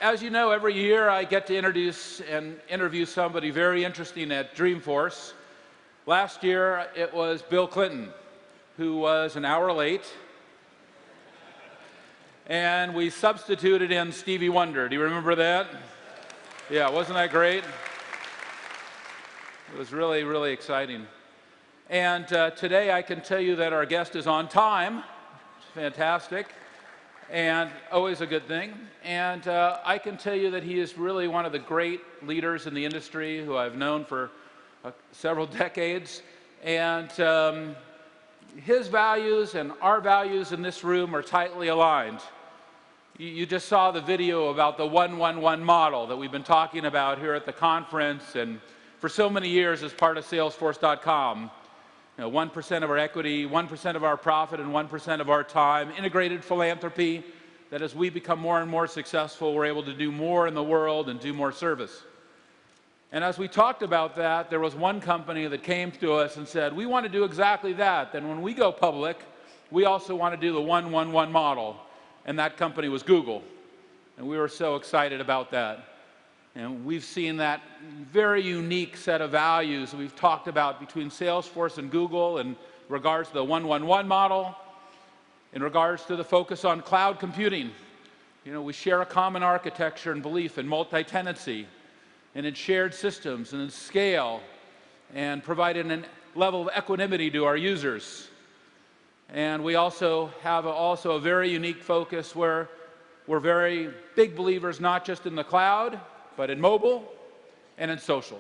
As you know, every year I get to introduce and interview somebody very interesting at Dreamforce. Last year it was Bill Clinton, who was an hour late, and we substituted in Stevie Wonder. Do you remember that? Yeah, wasn't that great? It was really, really exciting. And today I can tell you that our guest is on time. It's fantastic. And always a good thing. And I can tell you that he is really one of the great leaders in the industry who I've known for several decades. And his values and our values in this room are tightly aligned. You just saw the video about the 1-1-1 model that we've been talking about here at the conference and for so many years as part of Salesforce.com. 1% of our equity, 1% of our profit, and 1% of our time, integrated philanthropy, that as we become more and more successful, we're able to do more in the world and do more service. And as we talked about that, there was one company that came to us and said, we want to do exactly that. Then when we go public, we also want to do the 1-1-1 model. And that company was Google. And we were so excited about that. And we've seen that very unique set of values we've talked about between Salesforce and Google in regards to the 1-1-1 model, in regards to the focus on cloud computing. We share a common architecture and belief in multi-tenancy, and in shared systems, and in scale, and providing a level of equanimity to our users. And we also have a very unique focus where we're very big believers not just in the cloud, but in mobile and in social.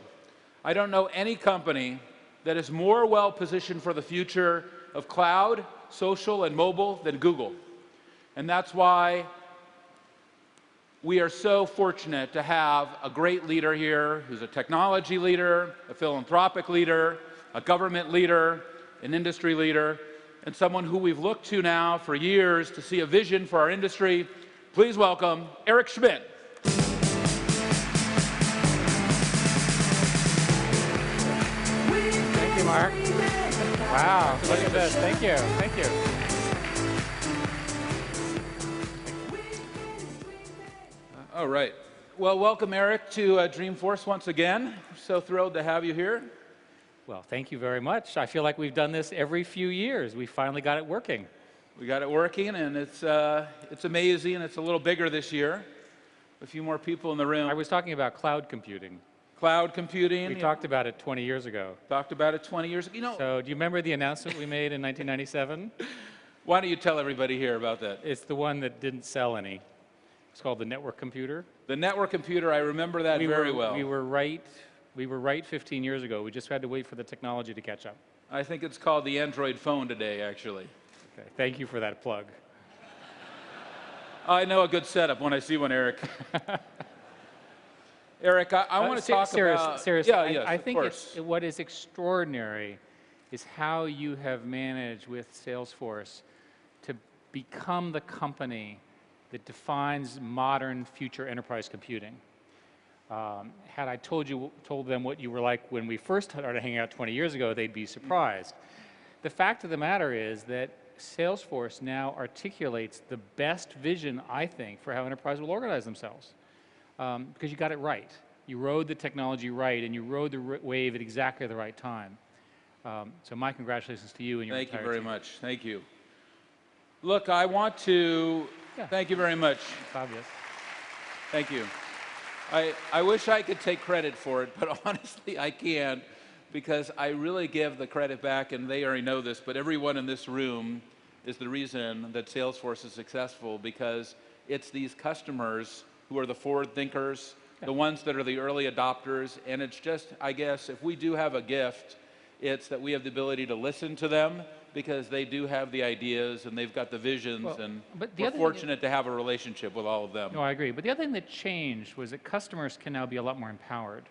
I don't know any company that is more well positioned for the future of cloud, social, and mobile than Google. And that's why we are so fortunate to have a great leader here who's a technology leader, a philanthropic leader, a government leader, an industry leader, and someone who we've looked to now for years to see a vision for our industry. Please welcome Eric Schmidt. Thank you, Mark. Wow, look at this. Thank you. Thank you. All right. Well, welcome, Eric, to Dreamforce once again. So thrilled to have you here. Well, thank you very much. I feel like we've done this every few years. We finally got it working. We got it working, and it's amazing. It's a little bigger this year. A few more people in the room. I was talking about cloud computing. Cloud computing. We talked about it 20 years ago. Talked about it 20 years ago. So do you remember the announcement we made in 1997? Why don't you tell everybody here about that? It's the one that didn't sell any. It's called the network computer. The network computer, I remember that very well. We were right 15 years ago. We just had to wait for the technology to catch up. I think it's called the Android phone today, actually. Okay, thank you for that plug. I know a good setup when I see one, Eric. Eric, I want to talk about... Seriously, yeah, I think what is extraordinary is how you have managed with Salesforce to become the company that defines modern future enterprise computing. Had I told them what you were like when we first started hanging out 20 years ago, they'd be surprised. The fact of the matter is that Salesforce now articulates the best vision, I think, for how enterprise will organize themselves. Because you got it right. You rode the technology right, and you rode the wave at exactly the right time. So my congratulations to you and your entire team. Thank you very much. Thank you. Look, I want to... Yeah. Thank you very much. It's obvious. Thank you. I wish I could take credit for it, but honestly I can't, because I really give the credit back, and they already know this, but everyone in this room is the reason that Salesforce is successful, because it's these customers who are the forward thinkers, the ones that are the early adopters, and it's just, I guess, if we do have a gift, it's that we have the ability to listen to them, because they do have the ideas and they've got the visions, and we're fortunate to have a relationship with all of them. No, I agree. But the other thing that changed was that customers can now be a lot more empowered.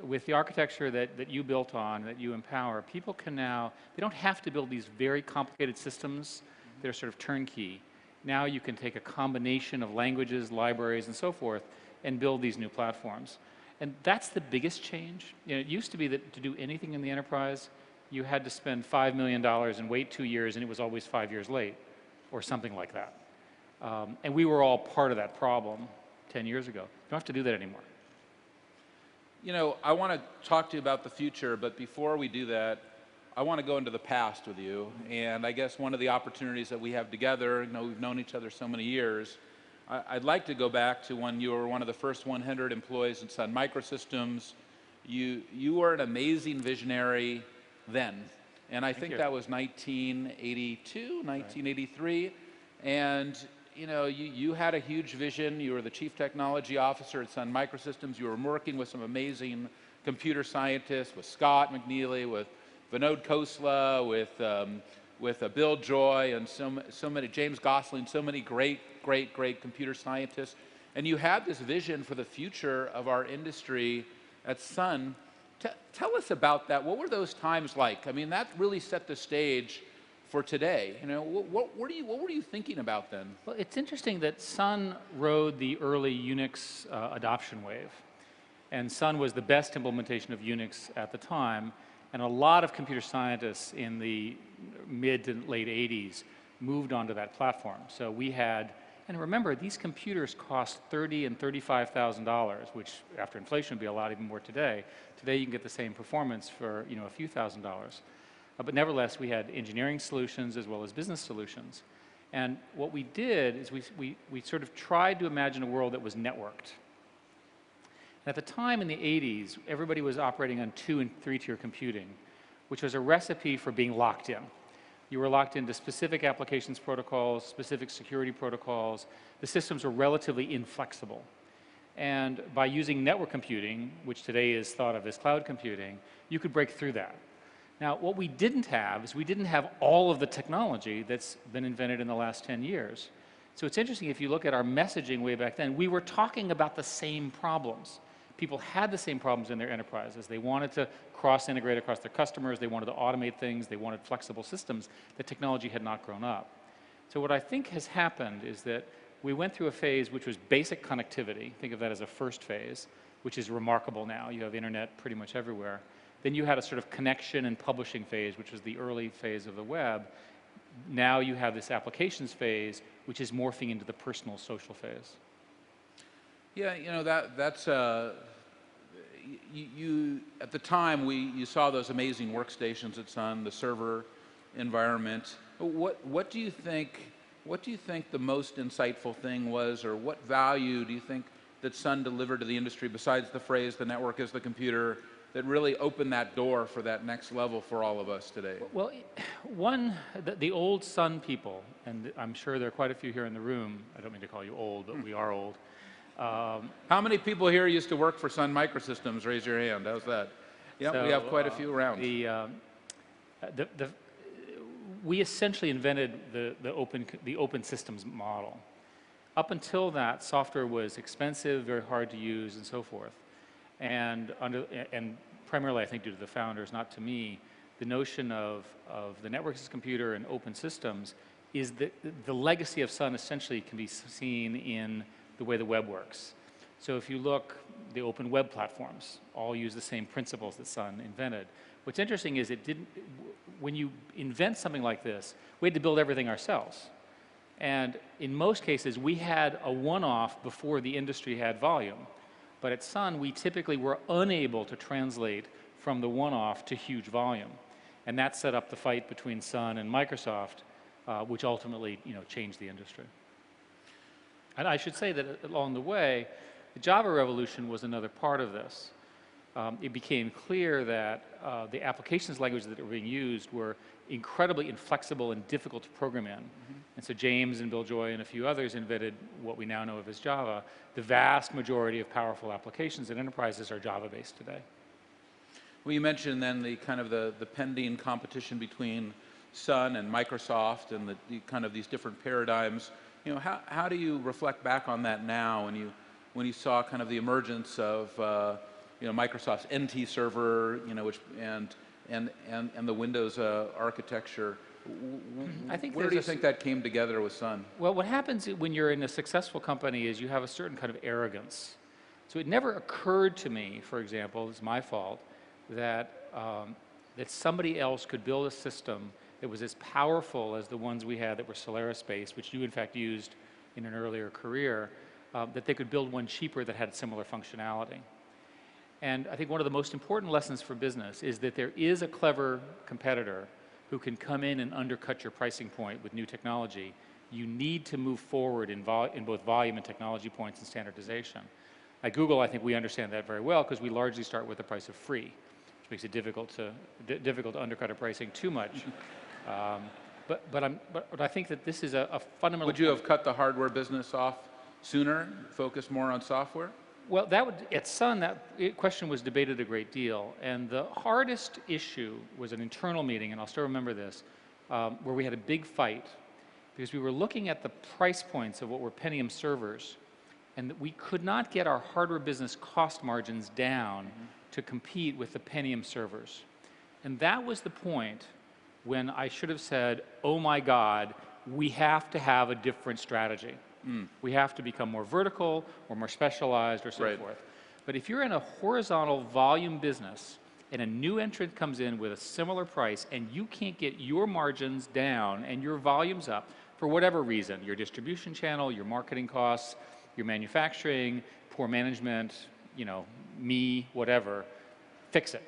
With the architecture that you built on, that you empower, people can now, they don't have to build these very complicated systems that are sort of turnkey. Now you can take a combination of languages, libraries, and so forth, and build these new platforms. And that's the biggest change. It used to be that to do anything in the enterprise, you had to spend $5 million and wait 2 years, and it was always 5 years late, or something like that. And we were all part of that problem. 10 years ago. You don't have to do that anymore. You know, I want to talk to you about the future, but before we do that, I want to go into the past with you. And I guess one of the opportunities that we have together, you know, we've known each other so many years, I'd like to go back to when you were one of the first 100 employees in Sun Microsystems. You were an amazing visionary then. And I think that was 1982, 1983. Right. And you know, you had a huge vision. You were the chief technology officer at Sun Microsystems. You were working with some amazing computer scientists, with Scott McNeely, with Vinod Khosla, with Bill Joy, and so many, James Gosling, so many great computer scientists. And you had this vision for the future of our industry at Sun. Tell us about that. What were those times like? I mean, that really set the stage for today. You know, what were you thinking about then? Well, it's interesting that Sun rode the early Unix adoption wave. And Sun was the best implementation of Unix at the time. And a lot of computer scientists in the mid to late 80s moved onto that platform. So we had, and remember, these computers cost $30,000 and $35,000, which after inflation would be a lot even more today. Today you can get the same performance for, you know, a few $1,000s. But nevertheless, we had engineering solutions as well as business solutions. And what we did is we sort of tried to imagine a world that was networked. And at the time in the 80s, everybody was operating on 2- and 3-tier computing, which was a recipe for being locked in. You were locked into specific applications protocols, specific security protocols. The systems were relatively inflexible. And by using network computing, which today is thought of as cloud computing, you could break through that. Now, what we didn't have is we didn't have all of the technology that's been invented in the last 10 years. So it's interesting, if you look at our messaging way back then, we were talking about the same problems. People had the same problems in their enterprises. They wanted to cross-integrate across their customers. They wanted to automate things. They wanted flexible systems. The technology had not grown up. So what I think has happened is that we went through a phase which was basic connectivity. Think of that as a first phase, which is remarkable now. You have internet pretty much everywhere. Then you had a sort of connection and publishing phase, which was the early phase of the web. Now you have this applications phase, which is morphing into the personal social phase. Yeah, you know, that's you at the time you saw those amazing workstations at Sun, the server environment. What do you think the most insightful thing was, or what value do you think that Sun delivered to the industry besides the phrase "the network is the computer," that really opened that door for that next level for all of us today? Well, the old Sun people, and I'm sure there are quite a few here in the room. I don't mean to call you old, but we are old. How many people here used to work for Sun Microsystems? Raise your hand. How's that? Yeah, so, we have quite a few around. We essentially invented the open systems model. Up until that, software was expensive, very hard to use, and so forth. And primarily, I think, due to the founders, not to me, the notion of the network as a computer and open systems is that the legacy of Sun essentially can be seen in the way the web works. So if you look, the open web platforms all use the same principles that Sun invented. What's interesting is when you invent something like this, we had to build everything ourselves. And in most cases, we had a one-off before the industry had volume. But at Sun, we typically were unable to translate from the one-off to huge volume. And that set up the fight between Sun and Microsoft, which ultimately, you know, changed the industry. And I should say that along the way, the Java revolution was another part of this. It became clear that the applications languages that were being used were incredibly inflexible and difficult to program in. And so James and Bill Joy and a few others invented what we now know of as Java. The vast majority of powerful applications in enterprises are Java-based today. Well, you mentioned then the kind of the pending competition between Sun and Microsoft and the kind of these different paradigms. You know, how do you reflect back on that now when you saw kind of the emergence of you know, Microsoft's NT server, you know, which and the Windows architecture? Where do you think that came together with Sun? Well, what happens when you're in a successful company is you have a certain kind of arrogance. So it never occurred to me, for example, it's my fault, that that somebody else could build a system that was as powerful as the ones we had that were Solaris-based, which you in fact used in an earlier career, that they could build one cheaper that had similar functionality. And I think one of the most important lessons for business is that there is a clever competitor who can come in and undercut your pricing point with new technology. You need to move forward in both volume and technology points and standardization. At Google, I think we understand that very well because we largely start with the price of free, which makes it difficult to undercut our pricing too much. But I think that this is a fundamental. Would you have cut the hardware business off sooner, focus more on software? Well, at Sun, question was debated a great deal, and the hardest issue was an internal meeting, and I'll still remember this, where we had a big fight because we were looking at the price points of what were Pentium servers, and that we could not get our hardware business cost margins down to compete with the Pentium servers. And that was the point when I should have said, oh my God, we have to have a different strategy. We have to become more vertical or more specialized or so forth. But if you're in a horizontal volume business and a new entrant comes in with a similar price and you can't get your margins down and your volumes up for whatever reason, your distribution channel, your marketing costs, your manufacturing, poor management, you know, me, whatever, fix it.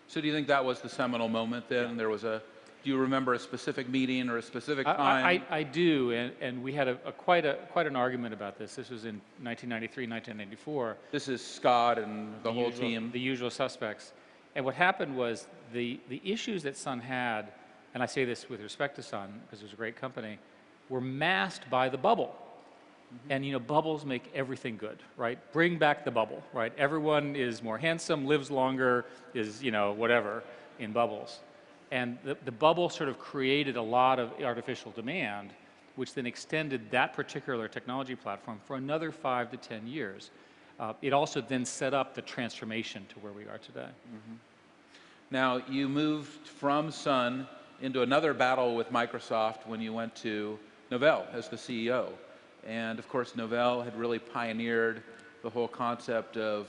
So do you think that was the seminal moment then? Yeah. Do you remember a specific meeting or a specific time? I do, and we had quite an argument about this. This was in 1993, 1994. This is Scott and the whole team. The usual suspects. And what happened was the issues that Sun had, and I say this with respect to Sun because it was a great company, were masked by the bubble. And you know, bubbles make everything good, right? Bring back the bubble, right? Everyone is more handsome, lives longer, is, you know, whatever in bubbles. And the bubble sort of created a lot of artificial demand, which then extended that particular technology platform for another 5 to 10 years. It also then set up the transformation to where we are today. Now, you moved from Sun into another battle with Microsoft when you went to Novell as the CEO. And of course, Novell had really pioneered the whole concept of,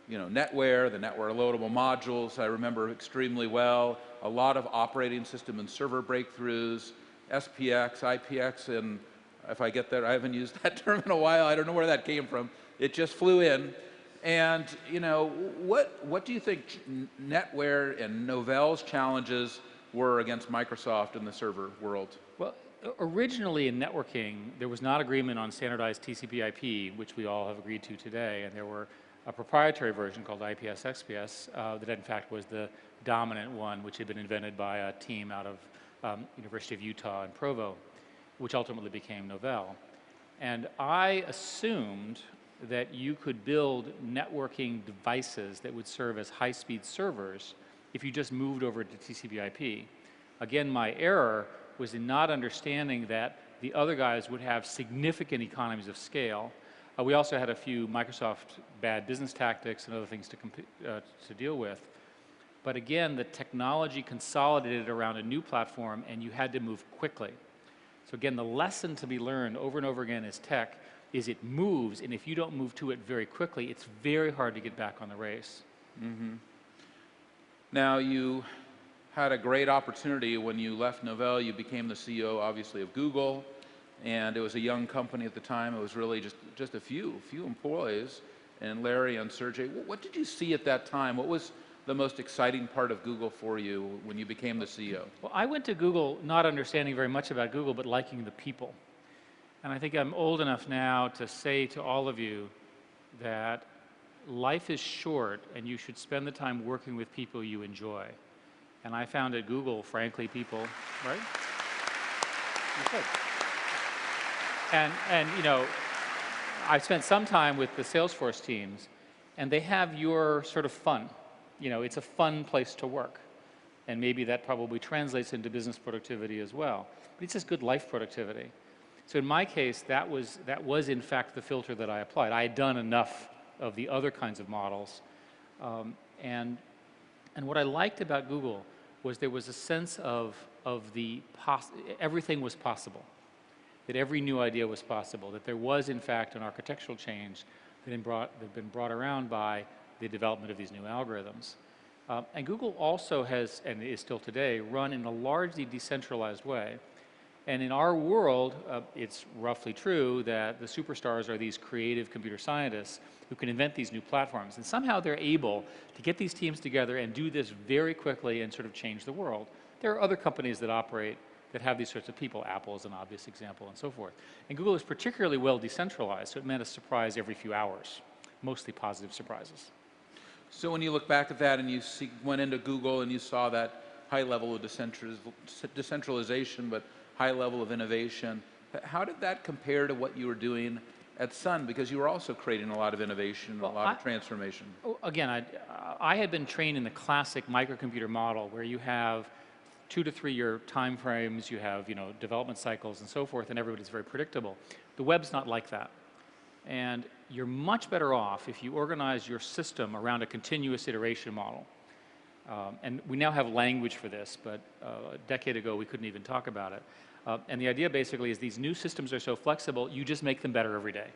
you know, NetWare, the netware loadable modules, I remember extremely well. A lot of operating system and server breakthroughs, SPX, IPX, and if I get that, I haven't used that term in a while. I don't know where that came from. It just flew in. And, you know, what do you think NetWare and Novell's challenges were against Microsoft in the server world? Well, originally in networking, there was not agreement on standardized TCP/IP, which we all have agreed to today, and there were a proprietary version called IPS XPS that in fact was the dominant one, which had been invented by a team out of University of Utah in Provo, which ultimately became Novell. And I assumed that you could build networking devices that would serve as high-speed servers if you just moved over to TCP/IP. Again, my error was in not understanding that the other guys would have significant economies of scale. We also had a few Microsoft bad business tactics and other things to deal with. But again, the technology consolidated around a new platform and you had to move quickly. So again, the lesson to be learned over and over again as tech is it moves, and if you don't move to it very quickly, it's very hard to get back on the race. Now, you had a great opportunity when you left Novell. You became the CEO, obviously, of Google. And it was a young company at the time. It was really just a few employees, and Larry and Sergey. What did you see at that time? What was the most exciting part of Google for you when you became the CEO? Well, I went to Google not understanding very much about Google, but liking the people. And I think I'm old enough now to say to all of you that life is short and you should spend the time working with people you enjoy. And I found at Google, frankly, people, right? You should. And you know, I spent some time with the Salesforce teams, and they have your sort of fun. You know, it's a fun place to work. And maybe that probably translates into business productivity as well. But it's just good life productivity. So in my case, that was in fact the filter that I applied. I had done enough of the other kinds of models. And what I liked about Google was there was a sense of everything was possible. That every new idea was possible, that there was in fact an architectural change that had been brought around by the development of these new algorithms. And Google also has, and is still today, run in a largely decentralized way. And in our world, it's roughly true that the superstars are these creative computer scientists who can invent these new platforms. And somehow they're able to get these teams together and do this very quickly and sort of change the world. There are other companies that operate that have these sorts of people. Apple is an obvious example and so forth. And Google is particularly well decentralized, so it meant a surprise every few hours, mostly positive surprises. So when you look back at that and you went into Google and you saw that high level of decentralization, but high level of innovation, how did that compare to what you were doing at Sun? Because you were also creating a lot of innovation, a lot of transformation. Again, I had been trained in the classic microcomputer model where you have 2 to 3 year time frames, you have development cycles and so forth, and everybody's very predictable. The web's not like that. And you're much better off if you organize your system around a continuous iteration model. And we now have language for this, but a decade ago we couldn't even talk about it. And the idea basically is these new systems are so flexible, you just make them better every day.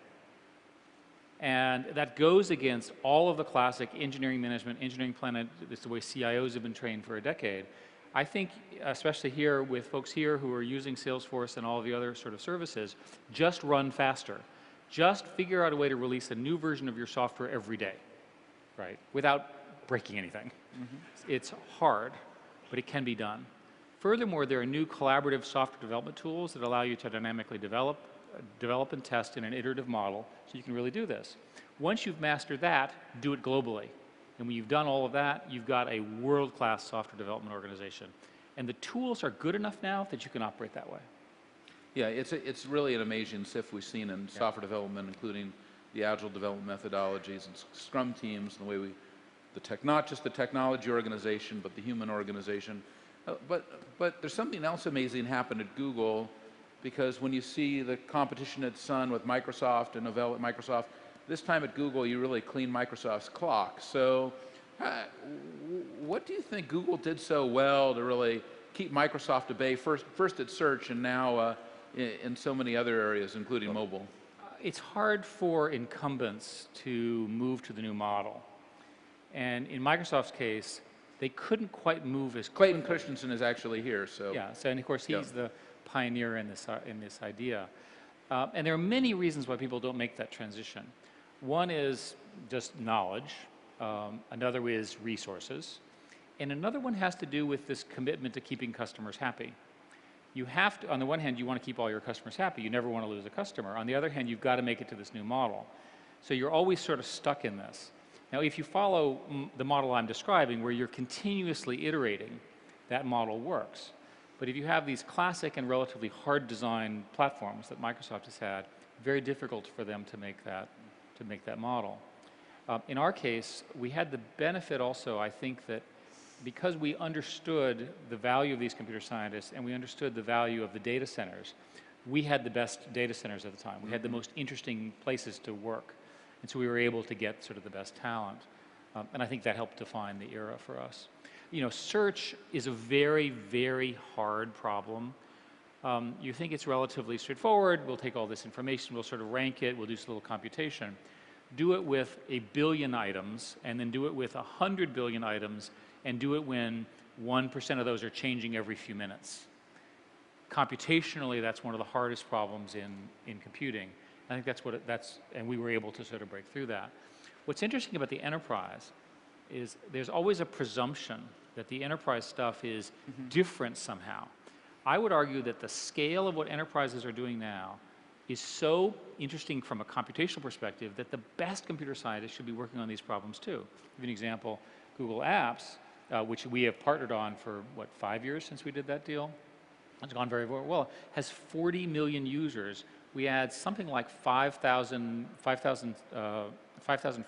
And that goes against all of the classic engineering management, engineering planning. It's the way CIOs have been trained for a decade. I think, especially here with folks here who are using Salesforce and all of the other sort of services, just run faster. Just figure out a way to release a new version of your software every day, right? Without breaking anything. It's hard, but it can be done. Furthermore, there are new collaborative software development tools that allow you to dynamically develop and test in an iterative model, so you can really do this. Once you've mastered that, do it globally. And when you've done all of that, you've got a world-class software development organization. And the tools are good enough now that you can operate that way. Yeah, it's really an amazing shift we've seen in software development, including the agile development methodologies and Scrum teams, and the way not just the technology organization, but the human organization. But there's something else amazing happened at Google, because when you see the competition at Sun with Microsoft and Novell at Microsoft, this time at Google you really cleaned Microsoft's clock. So what do you think Google did so well to really keep Microsoft at bay, first at search and now in so many other areas, including mobile? It's hard for incumbents to move to the new model. And in Microsoft's case, they couldn't quite move as quickly. Clayton Christensen is actually here, so. Yeah, so, and of course he's the pioneer in this idea. And there are many reasons why people don't make that transition. One is just knowledge, another is resources, and another one has to do with this commitment to keeping customers happy. You have to, on the one hand, you want to keep all your customers happy. You never want to lose a customer. On the other hand, you've got to make it to this new model. So you're always sort of stuck in this. Now, if you follow the model I'm describing, where you're continuously iterating, that model works. But if you have these classic and relatively hard designed platforms that Microsoft has had, very difficult for them to make that model. In our case, we had the benefit also, I think, that because we understood the value of these computer scientists and we understood the value of the data centers, we had the best data centers at the time. We had the most interesting places to work. And so we were able to get sort of the best talent. And I think that helped define the era for us. Search is a very, very hard problem. You think it's relatively straightforward. We'll take all this information, we'll sort of rank it, we'll do some little computation. Do it with 1 billion items, and then do it with 100 billion items, and do it when 1% of those are changing every few minutes. Computationally, that's one of the hardest problems in computing. I think and we were able to sort of break through that. What's interesting about the enterprise is there's always a presumption that the enterprise stuff is different somehow. I would argue that the scale of what enterprises are doing now is so interesting from a computational perspective that the best computer scientists should be working on these problems too. I'll give you an example. Google Apps, which we have partnered on for, 5 years since we did that deal? It's gone very, very well. Has 40 million users. We add something like 5,000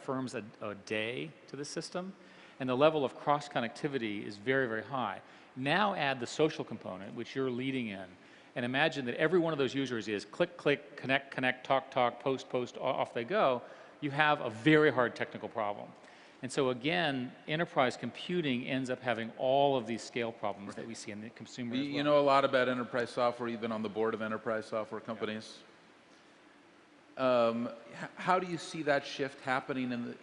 firms a day to the system, and the level of cross-connectivity is very, very high. Now add the social component, which you're leading in, and imagine that every one of those users is click, click, connect, talk, post, off they go. You have a very hard technical problem. And so again, enterprise computing ends up having all of these scale problems that we see in the consumer as well. You know a lot about enterprise software. You've been on the board of enterprise software companies. How do you see that shift happening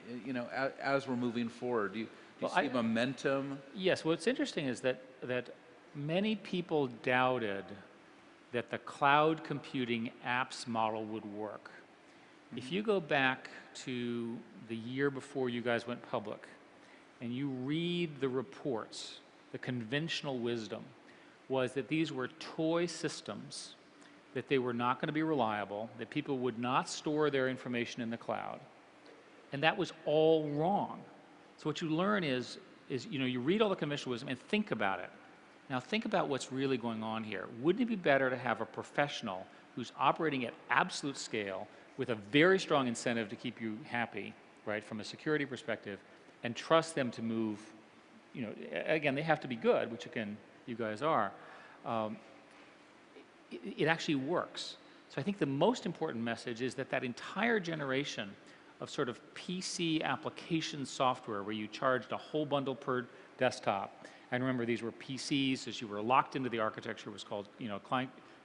as we're moving forward? Do you see momentum? Yes. What's interesting is that many people doubted that the cloud computing apps model would work. If you go back to the year before you guys went public and you read the reports, the conventional wisdom was that these were toy systems, that they were not going to be reliable, that people would not store their information in the cloud. And that was all wrong. So what you learn is you read all the conventional wisdom and think about it. Now think about what's really going on here. Wouldn't it be better to have a professional who's operating at absolute scale with a very strong incentive to keep you happy, right, from a security perspective, and trust them to move, again, they have to be good, which again, you guys are. It actually works. So I think the most important message is that entire generation of sort of PC application software where you charged a whole bundle per desktop. And remember, these were PCs, as you were locked into the architecture, was called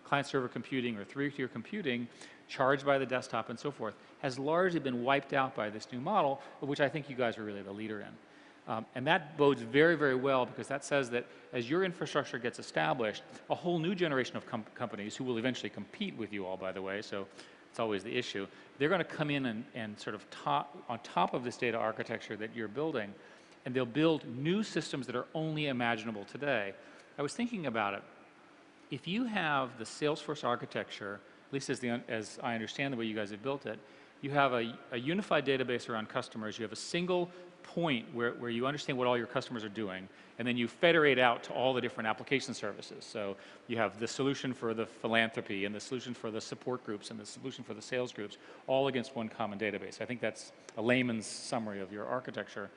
client-server computing or three-tier computing, charged by the desktop and so forth, has largely been wiped out by this new model, of which I think you guys are really the leader in. And that bodes very, very well, because that says that as your infrastructure gets established, a whole new generation of companies who will eventually compete with you all, by the way, so it's always the issue, they're going to come in and sort of on top of this data architecture that you're building, and they'll build new systems that are only imaginable today. I was thinking about it. If you have the Salesforce architecture, at least as I understand the way you guys have built it, you have a unified database around customers. You have a single point where you understand what all your customers are doing, and then you federate out to all the different application services. So you have the solution for the philanthropy, and the solution for the support groups, and the solution for the sales groups, all against one common database. I think that's a layman's summary of your architecture.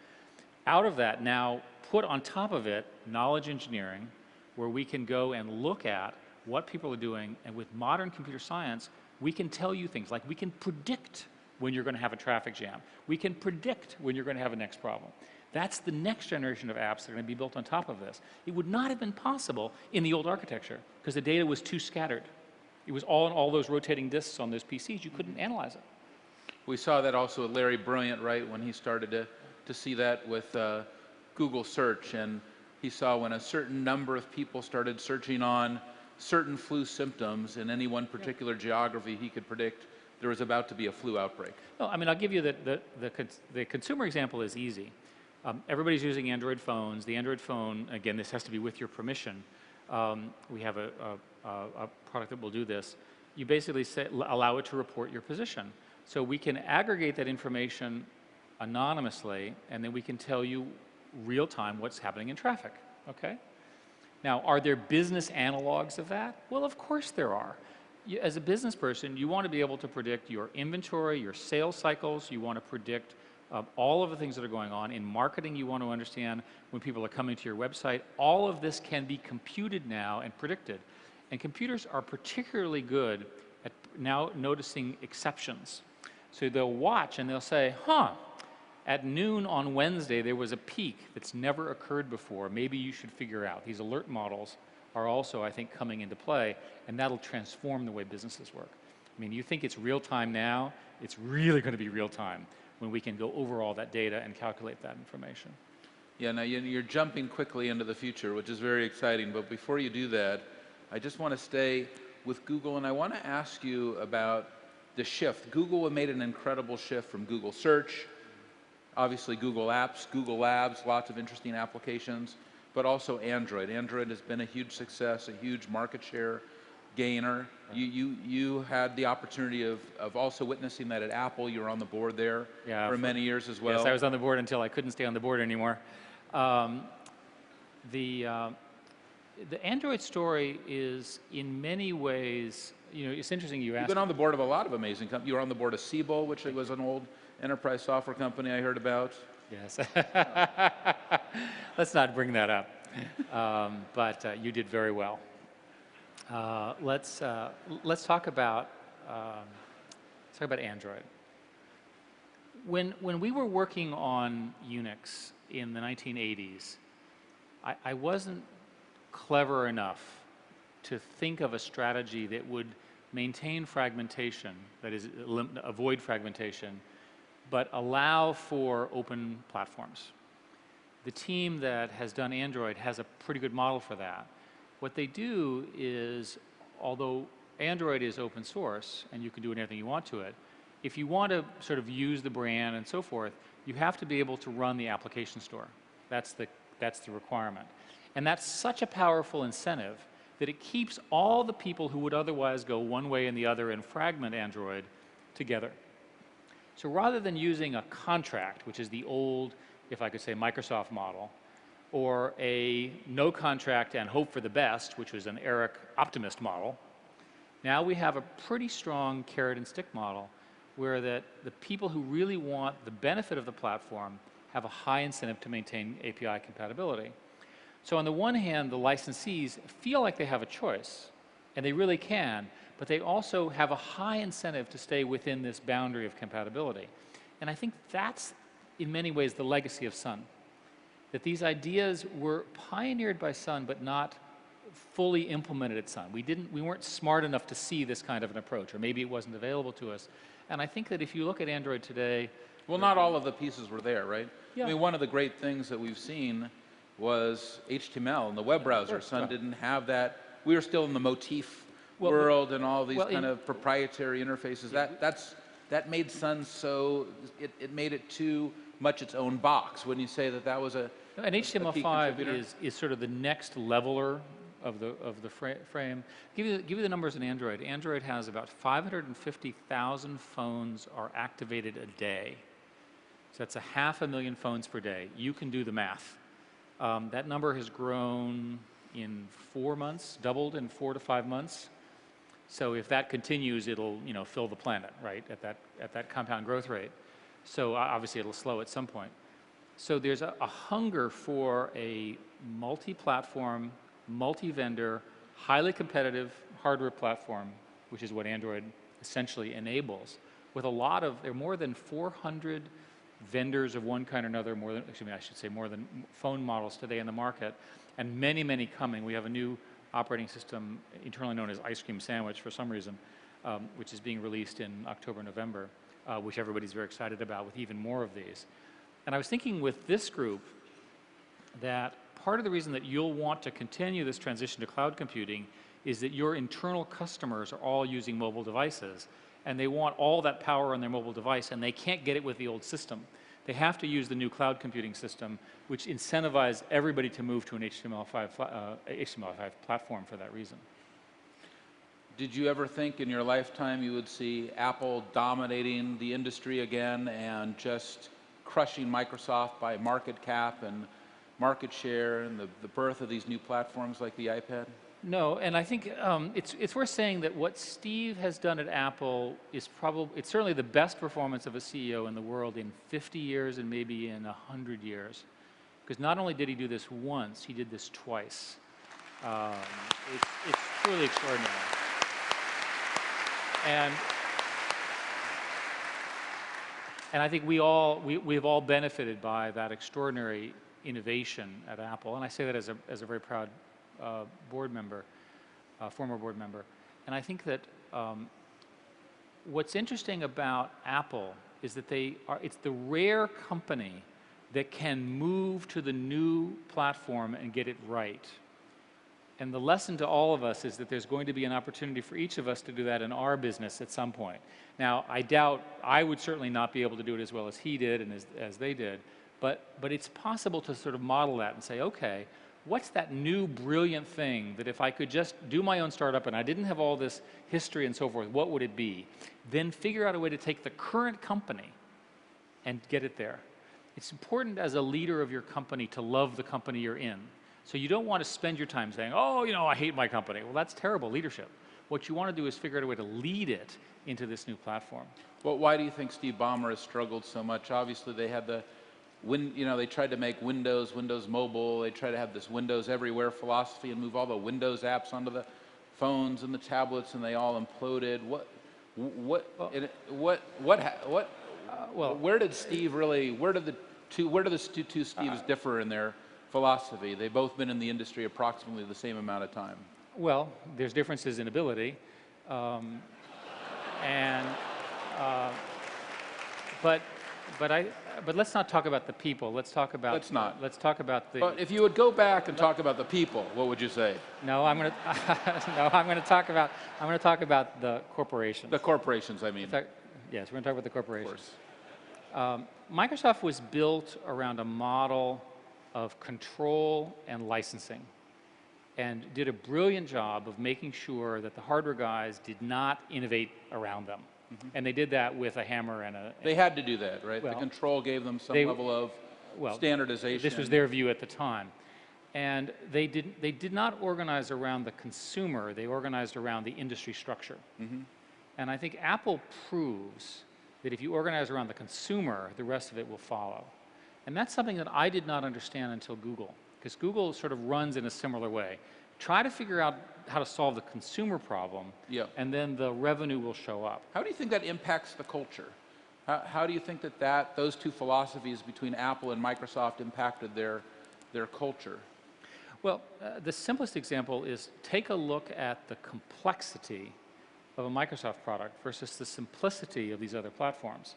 Out of that, now put on top of it knowledge engineering, where we can go and look at what people are doing, and with modern computer science, we can tell you things like we can predict when you're going to have a traffic jam. We can predict when you're going to have a next problem. That's the next generation of apps that are going to be built on top of this. It would not have been possible in the old architecture because the data was too scattered. It was all in all those rotating disks on those PCs. You couldn't analyze it. We saw that also with Larry Brilliant, right, when he started to see that with Google search, and he saw when a certain number of people started searching on certain flu symptoms in any one particular geography, he could predict there was about to be a flu outbreak. No, I mean, I'll give you the consumer example is easy. Everybody's using Android phones. The Android phone, again, this has to be with your permission. We have a product that will do this. You basically allow it to report your position. So we can aggregate that information anonymously, and then we can tell you real time what's happening in traffic, okay? Now, are there business analogs of that? Well, of course there are. As a business person, you want to be able to predict your inventory, your sales cycles. You want to predict all of the things that are going on. In marketing, you want to understand when people are coming to your website. All of this can be computed now and predicted. And computers are particularly good at now noticing exceptions. So they'll watch and they'll say, at noon on Wednesday, there was a peak that's never occurred before. Maybe you should figure out. These alert models are also, I think, coming into play, and that'll transform the way businesses work. I mean, you think it's real time now, it's really going to be real time when we can go over all that data and calculate that information. Yeah, now you're jumping quickly into the future, which is very exciting, but before you do that, I just want to stay with Google, and I want to ask you about the shift. Google made an incredible shift from Google Search, obviously Google Apps, Google Labs, lots of interesting applications, but also Android. Android has been a huge success, a huge market share gainer. You had the opportunity of also witnessing that at Apple. You were on the board there for many years as well. Yes, I was on the board until I couldn't stay on the board anymore. The Android story is in many ways, it's interesting you asked. You've been on the board of a lot of amazing companies. You were on the board of Siebel, which was an old enterprise software company I heard about. Yes. Let's not bring that up. But you did very well. Let's talk about Android. When we were working on Unix in the 1980s, I wasn't clever enough to think of a strategy that would maintain fragmentation, that is, avoid fragmentation, but allow for open platforms. The team that has done Android has a pretty good model for that. What they do is although Android is open source and you can do anything you want to it, if you want to sort of use the brand and so forth, you have to be able to run the application store. That's the requirement. And that's such a powerful incentive that it keeps all the people who would otherwise go one way and the other and fragment Android together. So rather than using a contract, which is the old, if I could say, Microsoft model, or a no contract and hope for the best, which was an Eric optimist model, now we have a pretty strong carrot and stick model where the people who really want the benefit of the platform have a high incentive to maintain API compatibility. So on the one hand, the licensees feel like they have a choice, and they really can, but they also have a high incentive to stay within this boundary of compatibility. And I think that's, in many ways, the legacy of Sun. That these ideas were pioneered by Sun, but not fully implemented at Sun. We weren't smart enough to see this kind of an approach, or maybe it wasn't available to us. And I think that if you look at Android today... Well, not all of the pieces were there, right? Yeah. I mean, one of the great things that we've seen was HTML and the web browser. Sure. Sun didn't have that. We were still in the motif world and all these kind of proprietary interfaces. That made Sun so, it made it too much its own box. Wouldn't you say that that was a And HTML5 is sort of the next leveler of the frame. Give you the numbers in Android. Android has about 550,000 phones are activated a day. So that's 500,000 phones per day. You can do the math. That number has grown in 4 months, doubled in 4 to 5 months. So if that continues, it'll fill the planet, right, at that compound growth rate. So obviously it'll slow at some point. So there's a hunger for a multi-platform, multi-vendor, highly competitive hardware platform, which is what Android essentially enables, with there are more than 400 vendors of one kind or another, more than phone models today in the market, and many, many coming. We have a new operating system internally known as Ice Cream Sandwich for some reason, which is being released in October, November, which everybody's very excited about, with even more of these. And I was thinking with this group that part of the reason that you'll want to continue this transition to cloud computing is that your internal customers are all using mobile devices, and they want all that power on their mobile device, and they can't get it with the old system. They have to use the new cloud computing system, which incentivizes everybody to move to an HTML5 platform for that reason. Did you ever think in your lifetime you would see Apple dominating the industry again and just crushing Microsoft by market cap and market share and the birth of these new platforms like the iPad? No, and I think it's worth saying that what Steve has done at Apple is it's certainly the best performance of a CEO in the world in 50 years and maybe in 100 years. Because not only did he do this once, he did this twice. It's truly extraordinary. And I think we've all benefited by that extraordinary innovation at Apple, and I say that as a very proud board member, former board member. And I think that what's interesting about Apple is that it's the rare company that can move to the new platform and get it right. And the lesson to all of us is that there's going to be an opportunity for each of us to do that in our business at some point. Now, I would certainly not be able to do it as well as he did and as they did, but it's possible to sort of model that and say, okay, what's that new brilliant thing that if I could just do my own startup and I didn't have all this history and so forth, what would it be? Then figure out a way to take the current company and get it there. It's important as a leader of your company to love the company you're in. So you don't want to spend your time saying, oh, I hate my company. Well, that's terrible leadership. What you want to do is figure out a way to lead it into this new platform. Well, why do you think Steve Ballmer has struggled so much? Obviously, they had they tried to make Windows Mobile. They tried to have this Windows everywhere philosophy and move all the Windows apps onto the phones and the tablets, and they all imploded. Where did Steve really? Where do the two Steves differ in their philosophy? They've both been in the industry approximately the same amount of time. Well, there's differences in ability, but but let's not talk about the people. Let's talk about. Let's not. Let's talk about the. But if you would go back and talk about the people, what would you say? No, I'm going to. No, I'm going to talk about. I'm going to talk about the corporations. The corporations, I mean. Yes, we're going to talk about the corporations. Of course. Microsoft was built around a model of control and licensing, and did a brilliant job of making sure that the hardware guys did not innovate around them. And they did that with a hammer and a... They had to do that, right? Well, the control gave them some level of standardization. This was their view at the time. And they did not organize around the consumer, they organized around the industry structure. And I think Apple proves that if you organize around the consumer, the rest of it will follow. And that's something that I did not understand until Google, because Google sort of runs in a similar way. Try to figure out how to solve the consumer problem, and then the revenue will show up. How do you think that impacts the culture? How do you think that those two philosophies between Apple and Microsoft impacted their culture? Well, the simplest example is take a look at the complexity of a Microsoft product versus the simplicity of these other platforms,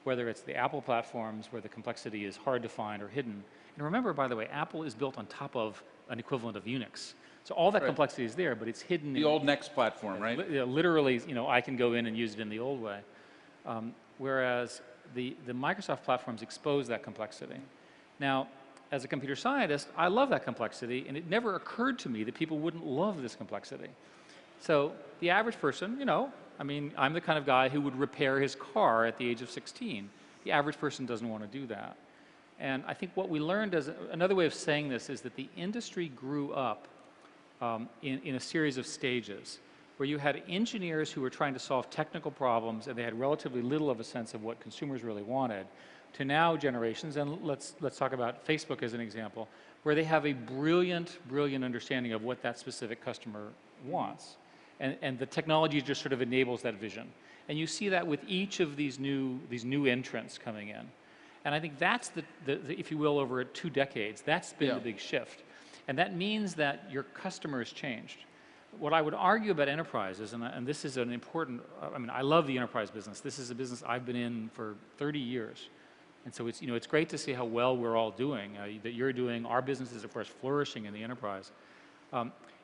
whether it's the Apple platforms where the complexity is hard to find or hidden. And remember, by the way, Apple is built on top of an equivalent of Unix. So all that complexity is there, but it's hidden. The old Next platform, right? Literally, I can go in and use it in the old way. Whereas the Microsoft platforms expose that complexity. Now, as a computer scientist, I love that complexity, and it never occurred to me that people wouldn't love this complexity. So the average person, I mean, I'm the kind of guy who would repair his car at the age of 16. The average person doesn't want to do that. And I think what we learned another way of saying this is that the industry grew up in a series of stages where you had engineers who were trying to solve technical problems and they had relatively little of a sense of what consumers really wanted, to now generations, and let's talk about Facebook as an example, where they have a brilliant understanding of what that specific customer wants. And the technology just sort of enables that vision. And you see that with each of these new entrants coming in. And I think that's if you will, over 2 decades, that's been the big shift. And that means that your customers changed. What I would argue about enterprises, and this is an important, I mean, I love the enterprise business. This is a business I've been in for 30 years. And so it's, it's great to see how well we're all doing, that you're doing. Our business is, of course, flourishing in the enterprise.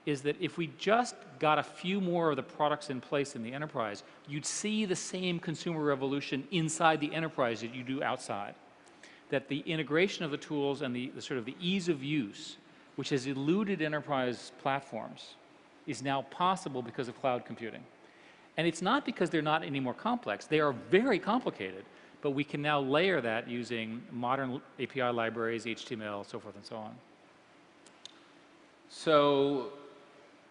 Is that if we just got a few more of the products in place in the enterprise, you'd see the same consumer revolution inside the enterprise that you do outside. That the integration of the tools and the sort of the ease of use, which has eluded enterprise platforms, is now possible because of cloud computing. And it's not because they're not any more complex. They are very complicated, but we can now layer that using modern API libraries, HTML, so forth and so on. So,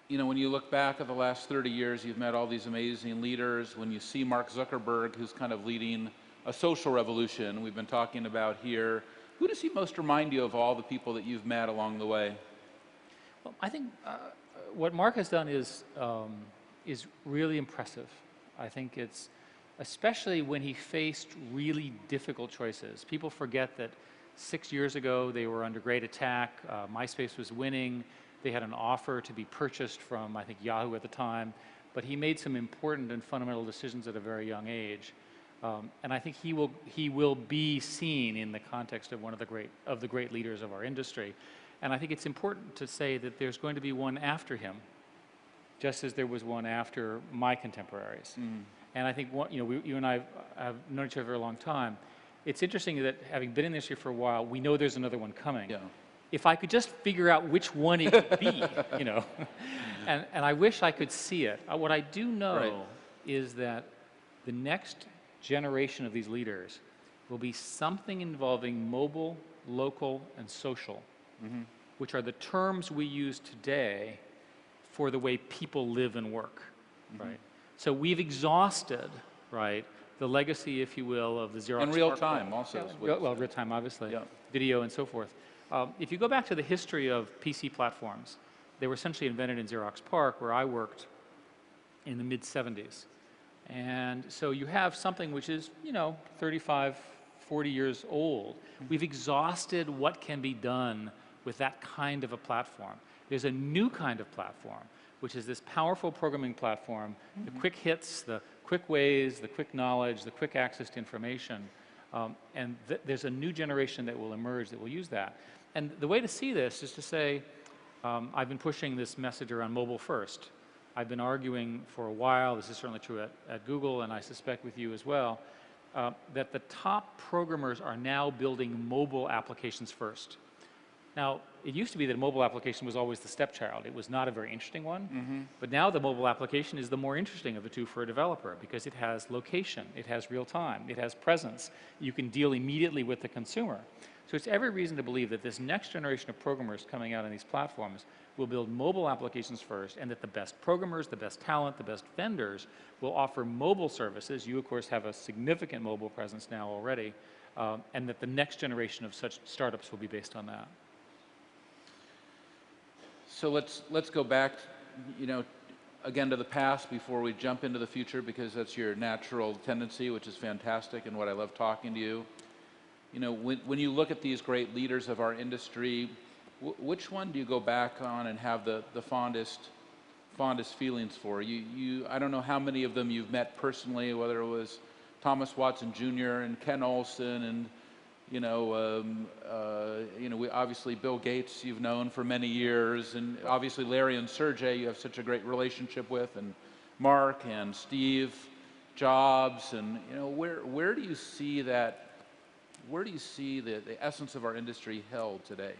when you look back at the last 30 years, you've met all these amazing leaders. When you see Mark Zuckerberg, who's kind of leading a social revolution we've been talking about here, who does he most remind you of all the people that you've met along the way? Well, I think what Mark has done is really impressive. I think it's, especially when he faced really difficult choices. People forget that 6 years ago they were under great attack. MySpace was winning. They had an offer to be purchased from, I think, Yahoo at the time. But he made some important and fundamental decisions at a very young age. And I think he will be seen in the context of one of the great leaders of our industry. And I think it's important to say that there's going to be one after him, just as there was one after my contemporaries. And I think you and I have known each other for a long time. It's interesting that having been in this year for a while, we know there's another one coming. Yeah. If I could just figure out which one it could be, and I wish I could see it. What I do know is that the next generation of these leaders will be something involving mobile, local, and social, which are the terms we use today for the way people live and work, right? So we've exhausted, the legacy, if you will, of the Xerox. And real time also. Well, real time, obviously, video and so forth. If you go back to the history of PC platforms, they were essentially invented in Xerox PARC, where I worked in the mid-'70s. And so you have something which is, 35, 40 years old. We've exhausted what can be done with that kind of a platform. There's a new kind of platform, which is this powerful programming platform, the quick hits, the quick ways, the quick knowledge, the quick access to information, And there's a new generation that will emerge that will use that. And the way to see this is to say, I've been pushing this message around mobile first. I've been arguing for a while, this is certainly true at Google, and I suspect with you as well, that the top programmers are now building mobile applications first. Now, it used to be that a mobile application was always the stepchild. It was not a very interesting one, but now the mobile application is the more interesting of the two for a developer because it has location, it has real time, it has presence. You can deal immediately with the consumer. So it's every reason to believe that this next generation of programmers coming out on these platforms will build mobile applications first, and that the best programmers, the best talent, the best vendors will offer mobile services. You, of course, have a significant mobile presence now already, and that the next generation of such startups will be based on that. So let's go back, again to the past before we jump into the future, because that's your natural tendency, which is fantastic and what I love talking to you. When you look at these great leaders of our industry, which one do you go back on and have the fondest feelings for? I don't know how many of them you've met personally, whether it was Thomas Watson Jr. and Ken Olsen and we obviously Bill Gates you've known for many years, and obviously Larry and Sergey you have such a great relationship with, and Mark and Steve Jobs, and where do you see that? Where do you see the essence of our industry held today,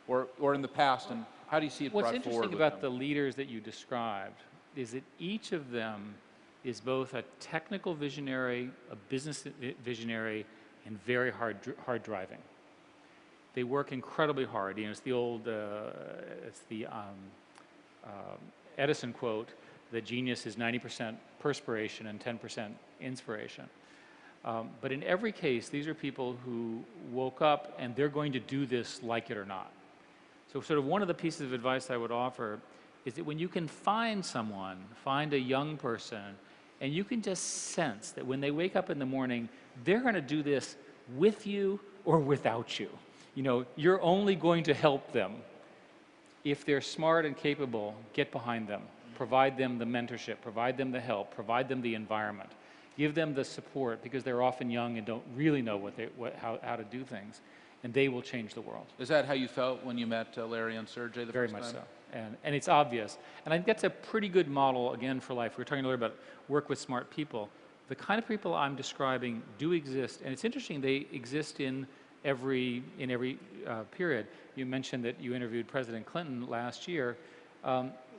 or in the past, and how do you see it brought forward? What's interesting about the leaders that you described is that each of them is both a technical visionary, a business visionary, and very hard driving. They work incredibly hard. It's the old, Edison quote, that genius is 90% perspiration and 10% inspiration. But in every case, these are people who woke up and they're going to do this like it or not. So sort of one of the pieces of advice I would offer is that when you can find someone, find a young person, and you can just sense that when they wake up in the morning, they're going to do this with you or without you. You're only going to help them. If they're smart and capable, get behind them. Provide them the mentorship, provide them the help, provide them the environment. Give them the support, because they're often young and don't really know how to do things, and they will change the world. Is that how you felt when you met Larry and Sergey the first time? Very much so, and it's obvious. And I think that's a pretty good model, again, for life. We were talking earlier about work with smart people. The kind of people I'm describing do exist, and it's interesting, they exist in every period. You mentioned that you interviewed President Clinton last year.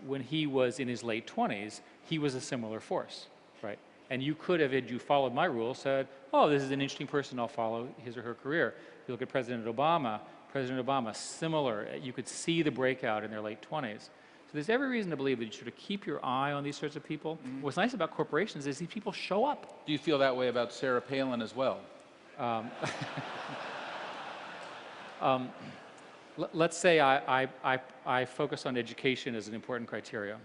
When he was in his late 20s, he was a similar force, right? And you could have, had you followed my rule, said, oh, this is an interesting person, I'll follow his or her career. If you look at President Obama, similar. You could see the breakout in their late 20s. So there's every reason to believe that you should keep your eye on these sorts of people. What's nice about corporations is these people show up. Do you feel that way about Sarah Palin as well? Let's say I focus on education as an important criteria.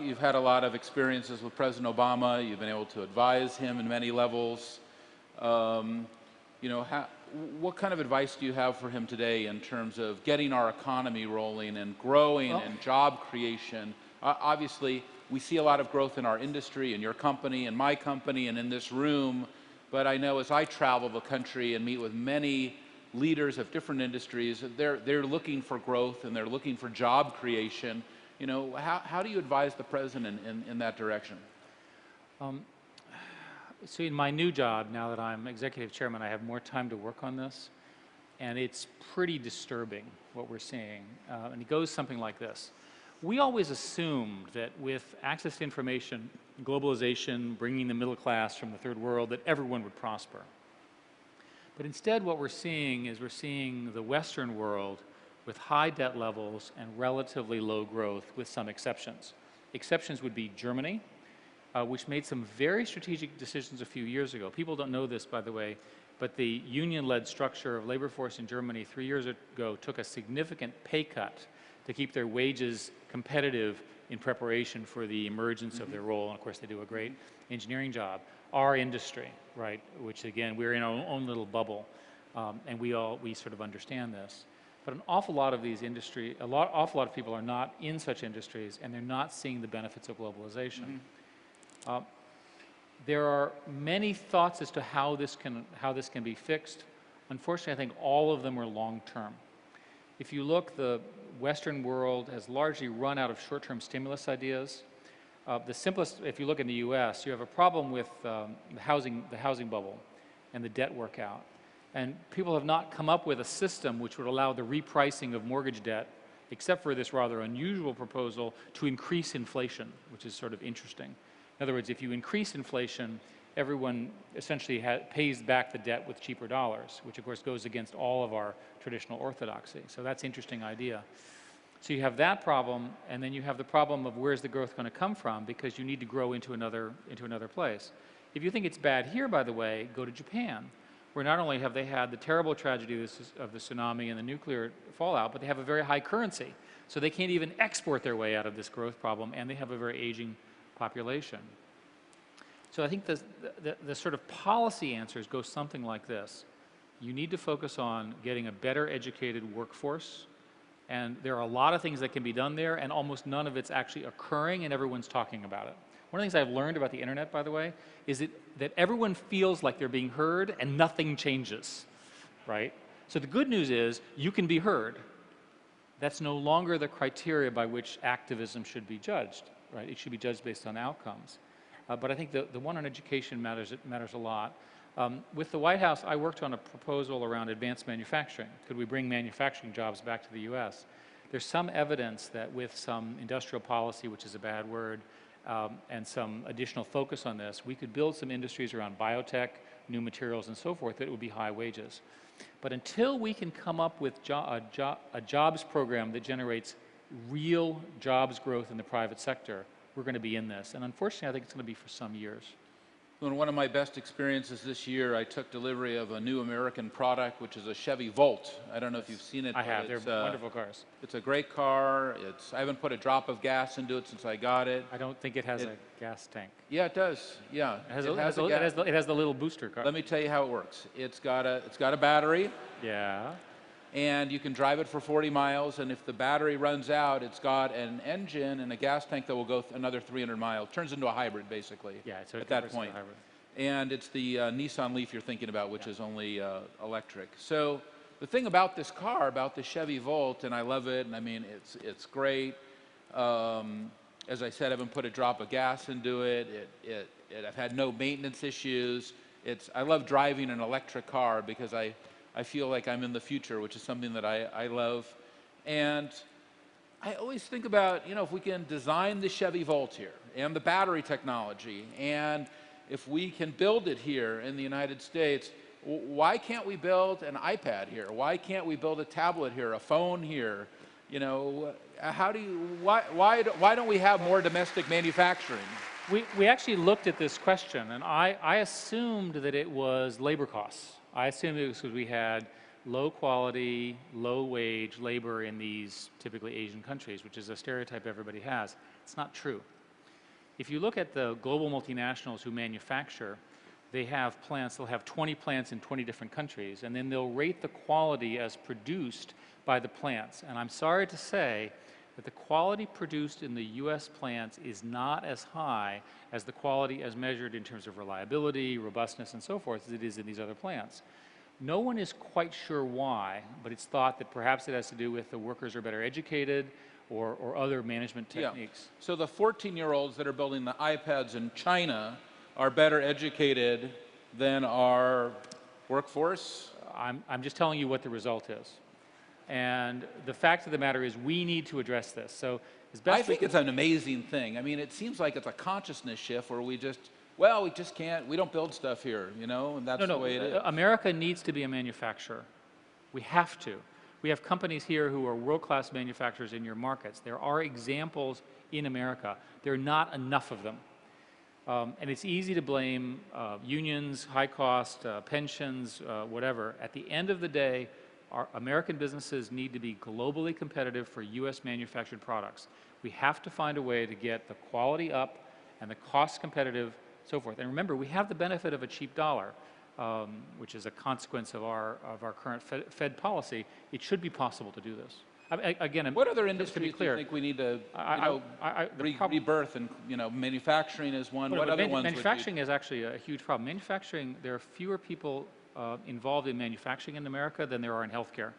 You've had a lot of experiences with President Obama. You've been able to advise him in many levels. What kind of advice do you have for him today in terms of getting our economy rolling and growing and job creation? Obviously, we see a lot of growth in our industry, in your company, in my company, and in this room. But I know as I travel the country and meet with many leaders of different industries, they're looking for growth and they're looking for job creation. How do you advise the president in that direction? So in my new job, now that I'm executive chairman, I have more time to work on this, and it's pretty disturbing what we're seeing. And it goes something like this. We always assumed that with access to information, globalization, bringing the middle class from the third world, that everyone would prosper. But instead what we're seeing is the Western world with high debt levels and relatively low growth, with some exceptions. Exceptions would be Germany, which made some very strategic decisions a few years ago. People don't know this, by the way, but the union-led structure of labor force in Germany 3 years ago took a significant pay cut to keep their wages competitive in preparation for the emergence of their role. And of course, they do a great engineering job. Our industry, right, which again, we're in our own little bubble, and we sort of understand this. But an awful lot of these awful lot of people are not in such industries, and they're not seeing the benefits of globalization. There are many thoughts as to how this can be fixed. Unfortunately, I think all of them are long-term. If you look, the Western world has largely run out of short-term stimulus ideas. The simplest, if you look in the U.S., you have a problem with the housing bubble and the debt workout. And people have not come up with a system which would allow the repricing of mortgage debt, except for this rather unusual proposal to increase inflation, which is sort of interesting. In other words, if you increase inflation, everyone essentially pays back the debt with cheaper dollars, which of course goes against all of our traditional orthodoxy. So that's an interesting idea. So you have that problem, and then you have the problem of where's the growth going to come from, because you need to grow into another place. If you think it's bad here, by the way, go to Japan, where not only have they had the terrible tragedy of the tsunami and the nuclear fallout, but they have a very high currency. So they can't even export their way out of this growth problem, and they have a very aging population. So I think the sort of policy answers go something like this. You need to focus on getting a better educated workforce, and there are a lot of things that can be done there, and almost none of it's actually occurring, and everyone's talking about it. One of the things I've learned about the internet, by the way, is that everyone feels like they're being heard and nothing changes, right? So the good news is you can be heard. That's no longer the criteria by which activism should be judged, right? It should be judged based on outcomes. But I think the one on education matters a lot. With the White House, I worked on a proposal around advanced manufacturing. Could we bring manufacturing jobs back to the US? There's some evidence that with some industrial policy, which is a bad word, and some additional focus on this, we could build some industries around biotech, new materials, and so forth that would be high wages. But until we can come up with a jobs program that generates real jobs growth in the private sector, we're going to be in this. And unfortunately, I think it's going to be for some years. In one of my best experiences this year, I took delivery of a new American product, which is a Chevy Volt. I don't know if you've seen it. I have. They're wonderful cars. It's a great car. I haven't put a drop of gas into it since I got it. I don't think it has a gas tank. Yeah, it does. Yeah. It has the little booster car. Let me tell you how it works. It's got a battery. Yeah. And you can drive it for 40 miles, and if the battery runs out, it's got an engine and a gas tank that will go another 300 miles. Turns into a hybrid, basically, at that point. And it's the Nissan Leaf you're thinking about, which is only electric. So the thing about this car, about the Chevy Volt, and I love it, and I mean, it's great. As I said, I haven't put a drop of gas into it. I've had no maintenance issues. I love driving an electric car because I feel like I'm in the future, which is something that I love. And I always think about, if we can design the Chevy Volt here and the battery technology, and if we can build it here in the United States, why can't we build an iPad here? Why can't we build a tablet here, a phone here? Why don't we have more domestic manufacturing? We actually looked at this question, and I assumed that it was labor costs. I assumed it was because we had low quality, low wage labor in these typically Asian countries, which is a stereotype everybody has. It's not true. If you look at the global multinationals who manufacture, they have plants, they'll have 20 plants in 20 different countries, and then they'll rate the quality as produced by the plants. And I'm sorry to say that the quality produced in the US plants is not as high as the quality as measured in terms of reliability, robustness, and so forth as it is in these other plants. No one is quite sure why, but it's thought that perhaps it has to do with the workers are better educated or other management techniques. Yeah. So the 14-year-olds that are building the iPads in China are better educated than our workforce? I'm just telling you what the result is. And the fact of the matter is we need to address this. So as best I think it's an amazing thing. I mean, it seems like it's a consciousness shift where we just can't, we don't build stuff here, and that's the way it is. America needs to be a manufacturer. We have to. We have companies here who are world-class manufacturers in your markets. There are examples in America. There are not enough of them. And it's easy to blame unions, high cost, pensions, whatever. At the end of the day, our American businesses need to be globally competitive for US manufactured products. We have to find a way to get the quality up and the cost competitive, so forth. And remember, we have the benefit of a cheap dollar. which is a consequence of our current Fed policy, it should be possible to do this. Again, what other to industries be clear, do you think we need to rebirth? And manufacturing is one. What other ones? Manufacturing is actually a huge problem. Manufacturing, there are fewer people involved in manufacturing in America than there are in healthcare.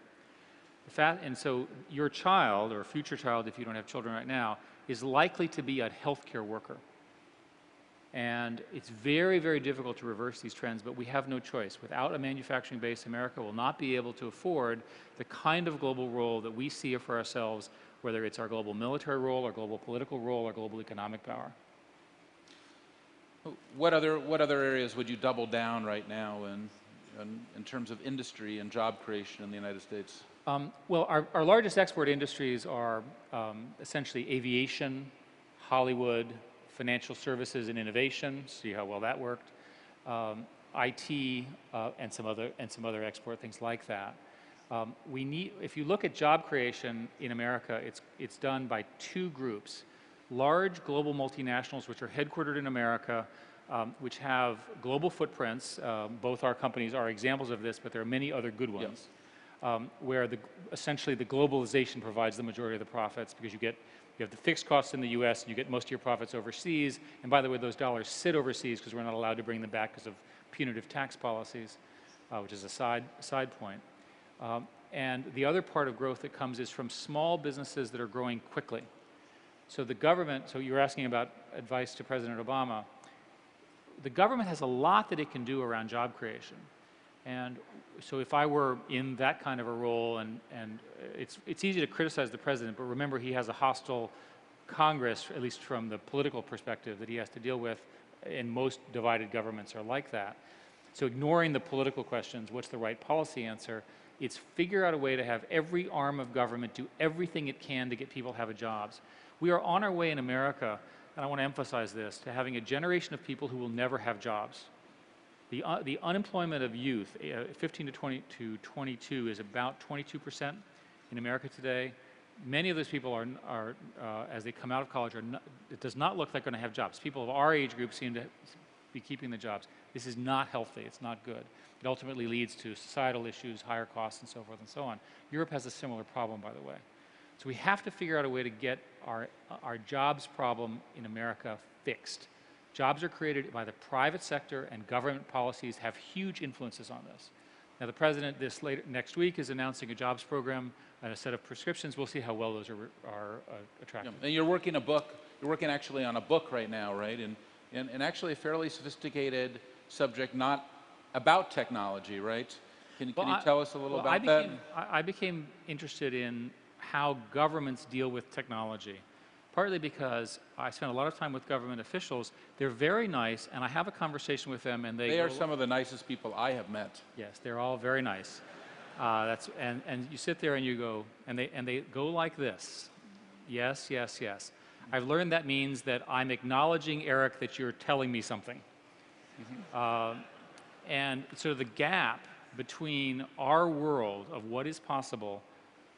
And so your child, or future child, if you don't have children right now, is likely to be a healthcare worker. And it's very, very difficult to reverse these trends, but we have no choice. Without a manufacturing base, America will not be able to afford the kind of global role that we see for ourselves, whether it's our global military role, our global political role, our global economic power. What other areas would you double down right now in terms of industry and job creation in the United States? Well, our largest export industries are essentially aviation, Hollywood, financial services and innovation, see how well that worked, IT, and some other export things like that. If you look at job creation in America, it's done by two groups: large global multinationals, which are headquartered in America, which have global footprints. Both our companies are examples of this, but there are many other good ones, where essentially the globalization provides the majority of the profits, because you have the fixed costs in the US, and you get most of your profits overseas. And by the way, those dollars sit overseas because we're not allowed to bring them back because of punitive tax policies, which is a side point. And the other part of growth that comes is from small businesses that are growing quickly. So the government, so you're asking about advice to President Obama. The government has a lot that it can do around job creation. And so if I were in that kind of a role, and it's easy to criticize the president, but remember, he has a hostile Congress, at least from the political perspective, that he has to deal with, and most divided governments are like that. So ignoring the political questions, what's the right policy answer? It's figure out a way to have every arm of government do everything it can to get people to have jobs. We are on our way in America, and I want to emphasize this, to having a generation of people who will never have jobs. The unemployment of youth, 15 to 22, is about 22% in America today. Many of those people are as they come out of college, it does not look like they're going to have jobs. People of our age group seem to be keeping the jobs. This is not healthy. It's not good. It ultimately leads to societal issues, higher costs, and so forth and so on. Europe has a similar problem, by the way. So we have to figure out a way to get our jobs problem in America fixed. Jobs are created by the private sector, and government policies have huge influences on this. Now, the president next week is announcing a jobs program and a set of prescriptions. We'll see how well those are attractive. And you're working actually on a book right now, right? And actually a fairly sophisticated subject, not about technology, right? Can you tell us a little about that? I became interested in how governments deal with technology, partly because I spent a lot of time with government officials. They're very nice, and I have a conversation with them, and they are some of the nicest people I have met. Yes, they're all very nice. And you sit there and you go, and they go like this: yes, yes, yes. I've learned that means that I'm acknowledging, Eric, that you're telling me something. And so the gap between our world of what is possible,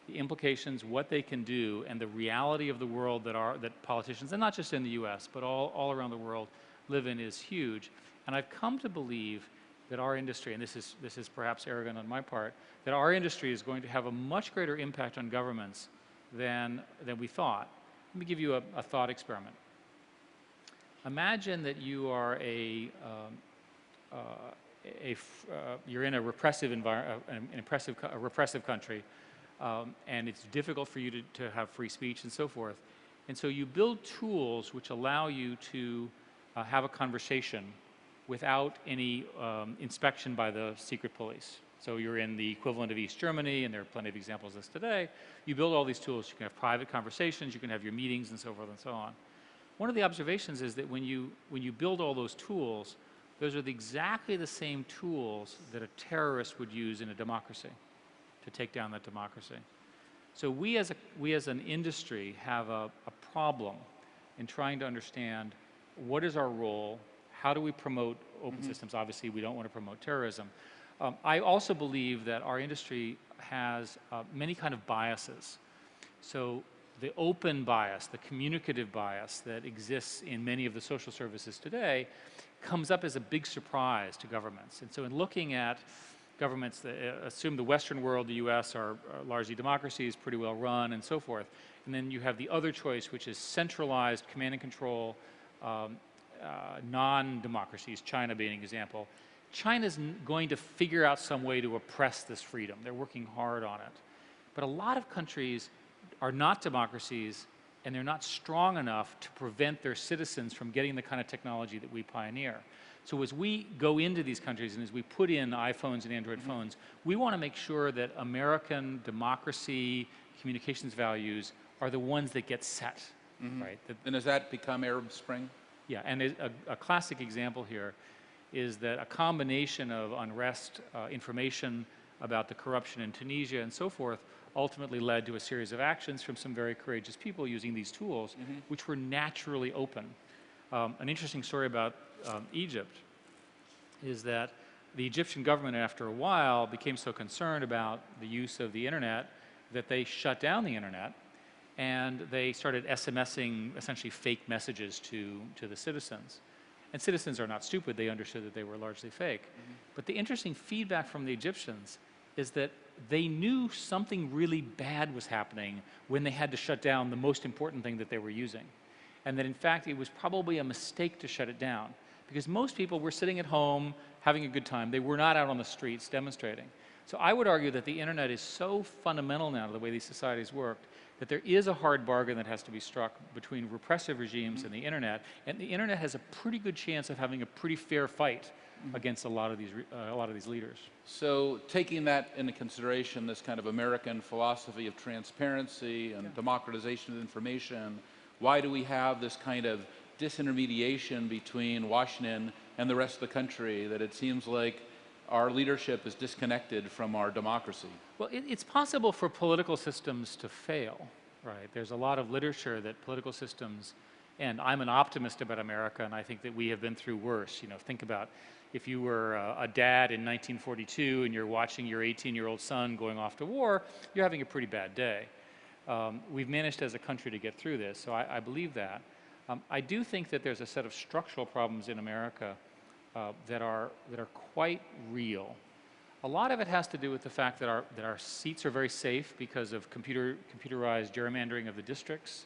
the implications, what they can do, and the reality of the world that politicians, and not just in the US, but all around the world, live in is huge. And I've come to believe that our industry, and this is perhaps arrogant on my part, that our industry is going to have a much greater impact on governments than we thought. Let me give you a thought experiment. Imagine that you are you're in a repressive a repressive country, and it's difficult for you to have free speech and so forth. And so you build tools which allow you to have a conversation without any inspection by the secret police. So you're in the equivalent of East Germany, and there are plenty of examples of this today. You build all these tools. You can have private conversations. You can have your meetings and so forth and so on. One of the observations is that when you build all those tools, those are exactly the same tools that a terrorist would use in a democracy to take down that democracy. So we as an industry have a problem in trying to understand what is our role, how do we promote open systems. Obviously, we don't want to promote terrorism. I also believe that our industry has many kind of biases. So the open bias, the communicative bias that exists in many of the social services today comes up as a big surprise to governments. And so in looking at governments that assume the Western world, the US, are largely democracies, pretty well run and so forth. And then you have the other choice, which is centralized command and control non-democracies, China being an example. China's going to figure out some way to oppress this freedom. They're working hard on it. But a lot of countries are not democracies, and they're not strong enough to prevent their citizens from getting the kind of technology that we pioneer. So as we go into these countries and as we put in iPhones and Android phones, we want to make sure that American democracy, communications values are the ones that get set, right? And has that become Arab Spring? Yeah, and a classic example here is that a combination of unrest, information about the corruption in Tunisia and so forth, ultimately led to a series of actions from some very courageous people using these tools, which were naturally open. An interesting story about Egypt is that the Egyptian government, after a while, became so concerned about the use of the internet that they shut down the internet, and they started SMSing essentially fake messages to the citizens. And citizens are not stupid, they understood that they were largely fake. But the interesting feedback from the Egyptians is that they knew something really bad was happening when they had to shut down the most important thing that they were using. And that in fact it was probably a mistake to shut it down, because most people were sitting at home having a good time. They were not out on the streets demonstrating. So I would argue that the internet is so fundamental now to the way these societies work that there is a hard bargain that has to be struck between repressive regimes and the internet has a pretty good chance of having a pretty fair fight against a lot of these leaders. So taking that into consideration, this kind of American philosophy of transparency and democratization of information, why do we have this kind of disintermediation between Washington and the rest of the country, that it seems like our leadership is disconnected from our democracy? Well, it's possible for political systems to fail, right? There's a lot of literature that political systems, and I'm an optimist about America, and I think that we have been through worse. You know, think about if you were a dad in 1942 and you're watching your 18-year-old son going off to war, you're having a pretty bad day. We've managed as a country to get through this, so I believe that. I do think that there's a set of structural problems in America that are quite real. A lot of it has to do with the fact that our seats are very safe because of computerized gerrymandering of the districts.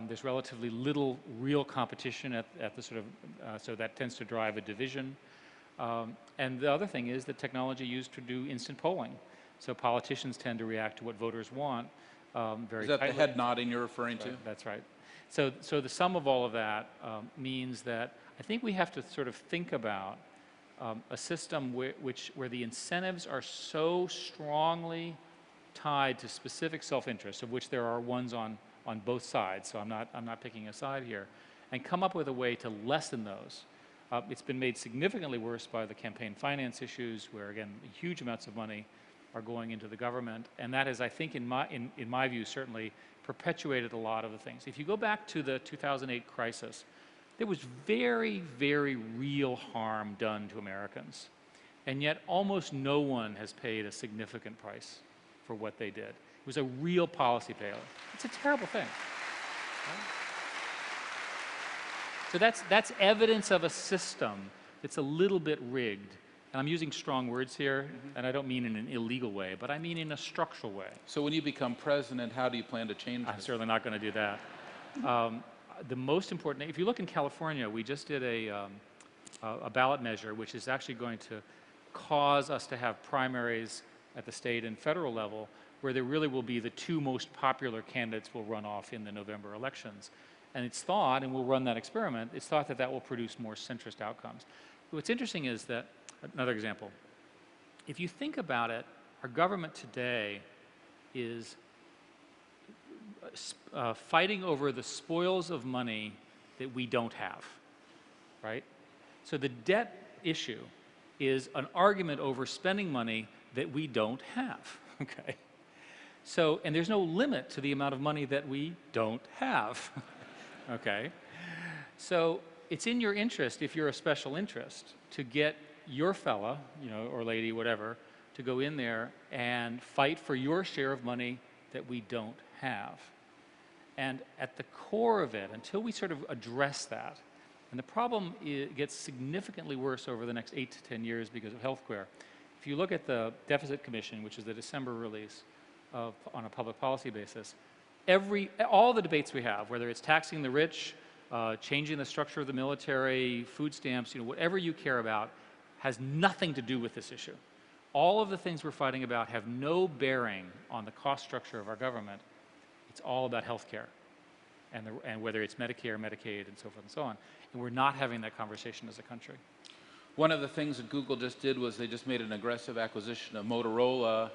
There's relatively little real competition at the sort of, so that tends to drive a division. And the other thing is the technology used to do instant polling. So politicians tend to react to what voters want very Is that tightly. the head nodding you're referring to? That's right. So the sum of all of that means that I think we have to sort of think about a system where the incentives are so strongly tied to specific self-interest, of which there are ones on both sides, so I'm not picking a side here, and come up with a way to lessen those. It's been made significantly worse by the campaign finance issues, where again huge amounts of money are going into the government, and that has, I think, in my view, certainly perpetuated a lot of the things. If you go back to the 2008 crisis, there was very, very real harm done to Americans, and yet almost no one has paid a significant price for what they did. It was a real policy failure. It's a terrible thing. Right? So that's evidence of a system that's a little bit rigged. And I'm using strong words here, and I don't mean in an illegal way, but I mean in a structural way. So when you become president, how do you plan to change I'm this? certainly not going to do that. The most important, if you look in California, we just did a ballot measure, which is actually going to cause us to have primaries at the state and federal level, where there really will be the two most popular candidates will run off in the November elections. And it's thought, and we'll run that experiment, it's thought that that will produce more centrist outcomes. What's interesting is that, another example, if you think about it, our government today is fighting over the spoils of money that we don't have, right? So the debt issue is an argument over spending money that we don't have, okay? So, and there's no limit to the amount of money that we don't have, okay? So it's in your interest, if you're a special interest, to get your fella, you know, or lady, whatever, to go in there and fight for your share of money that we don't have. And at the core of it, until we sort of address that, and the problem gets significantly worse over the next 8 to 10 years because of healthcare. If you look at the Deficit Commission, which is the December release on a public policy basis, all the debates we have, whether it's taxing the rich, changing the structure of the military, food stamps, whatever you care about, has nothing to do with this issue. All of the things we're fighting about have no bearing on the cost structure of our government. It's all about health care, and whether it's Medicare, Medicaid, and so forth and so on. And we're not having that conversation as a country. One of the things that Google just did was they just made an aggressive acquisition of Motorola,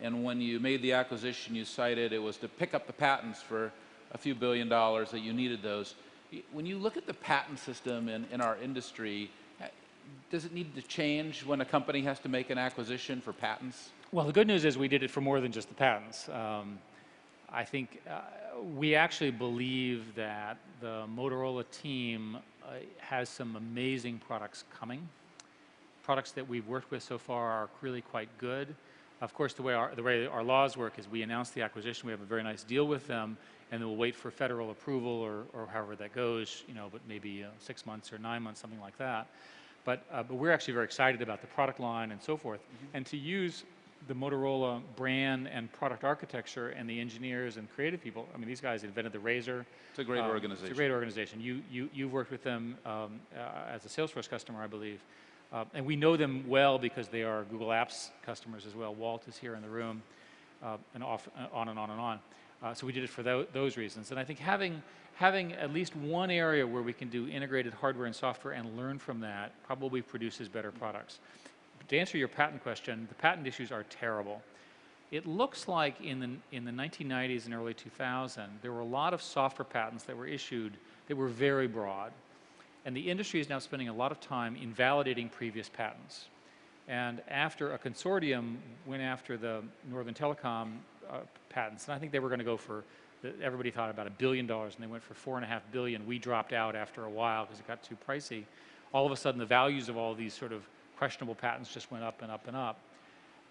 and when you made the acquisition, you cited it was to pick up the patents for a few $1 billion that you needed those. When you look at the patent system in our industry, does it need to change when a company has to make an acquisition for patents? Well, the good news is we did it for more than just the patents. I think we actually believe that the Motorola team has some amazing products coming. Products that we've worked with so far are really quite good. Of course, the way our laws work is we announce the acquisition, we have a very nice deal with them, and then we'll wait for federal approval or however that goes, but maybe 6 months or 9 months, something like that. But we're actually very excited about the product line and so forth. Mm-hmm. And to use the Motorola brand and product architecture and the engineers and creative people, I mean, these guys invented the Razr. It's a great organization. It's a great organization. You've worked with them as a Salesforce customer, I believe. And we know them well because they are Google Apps customers as well. Walt is here in the room, and on and on and on. So we did it for those reasons. And I think having at least one area where we can do integrated hardware and software and learn from that probably produces better products. But to answer your patent question, the patent issues are terrible. It looks like in the 1990s and early 2000s, there were a lot of software patents that were issued that were very broad. And the industry is now spending a lot of time invalidating previous patents. And after a consortium went after the Northern Telecom patents, and I think they were going to go for, everybody thought about $1 billion, and they went for $4.5 billion. We dropped out after a while because it got too pricey. All of a sudden, the values of all these sort of questionable patents just went up and up and up.